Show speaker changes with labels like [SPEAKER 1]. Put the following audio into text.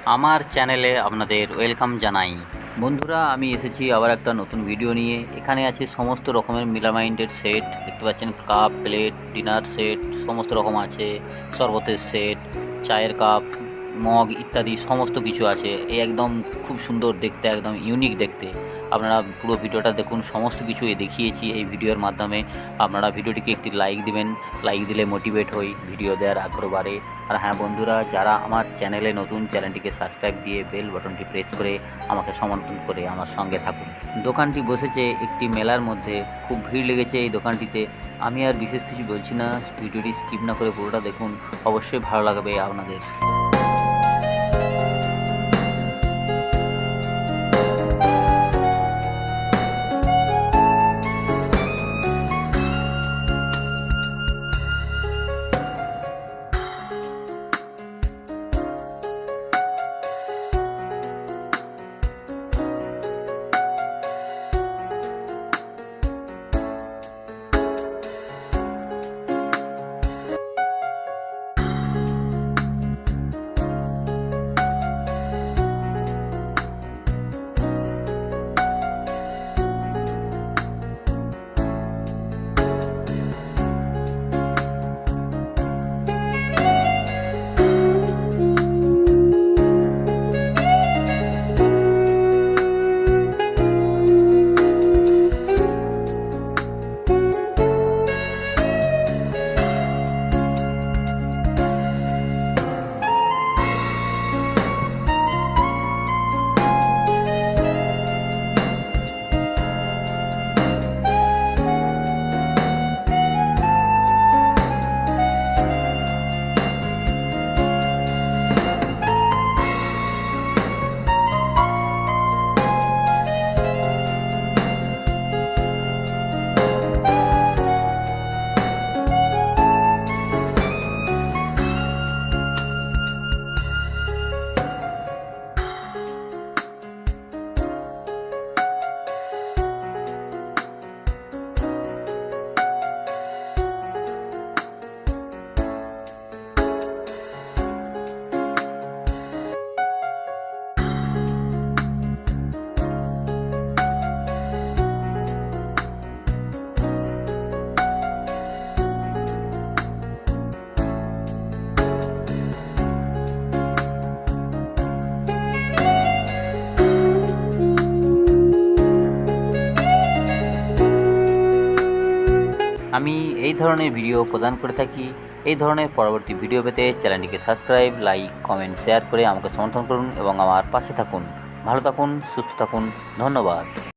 [SPEAKER 1] আমার চ্যানেলে আপনাদের ওয়েলকাম জানাই। বন্ধুরা, আমি এসেছি আবার একটা নতুন ভিডিও নিয়ে। এখানে আছে সমস্ত রকমের মিলামাইন্ডের সেট, দেখতে পাচ্ছেন কাপ, প্লেট, ডিনার সেট সমস্ত রকম আছে, শরবতের সেট, চায়ের কাপ, মগ ইত্যাদি সমস্ত কিছু আছে। এই একদম খুব সুন্দর দেখতে, একদম ইউনিক দেখতে। আপনারা পুরো ভিডিওটা দেখুন, সমস্ত কিছু দেখিয়েছি এই ভিডিওর মাধ্যমে। আপনারা ভিডিওটিকে একটি লাইক দিবেন, লাইক দিলে মোটিভেট হই, ভিডিও দেওয়ার আগ্রহ বাড়ে। আর হ্যাঁ বন্ধুরা, যারা আমার চ্যানেলে নতুন, চ্যানেলটিকে সাবস্ক্রাইব দিয়ে বেল বাটনটি প্রেস করে আমাকে সমর্থন করে আমার সঙ্গে থাকুন। দোকানটি বসেছে একটি মেলার মধ্যে, খুব ভিড় লেগেছে এই দোকানটিতে। আমি আর বিশেষ কিছু বলছি না, ভিডিওটি স্কিপ না করে পুরোটা দেখুন, অবশ্যই ভালো লাগবে আপনাদের। আমি এই ধরনের ভিডিও প্রদান করে থাকি। এই ধরনের পরবর্তী ভিডিও পেতে চ্যানেলটিকে সাবস্ক্রাইব, লাইক, কমেন্ট, শেয়ার করে আমাকে সমর্থন করুন এবং আমার পাশে থাকুন। ভালো থাকুন, সুস্থ থাকুন। ধন্যবাদ।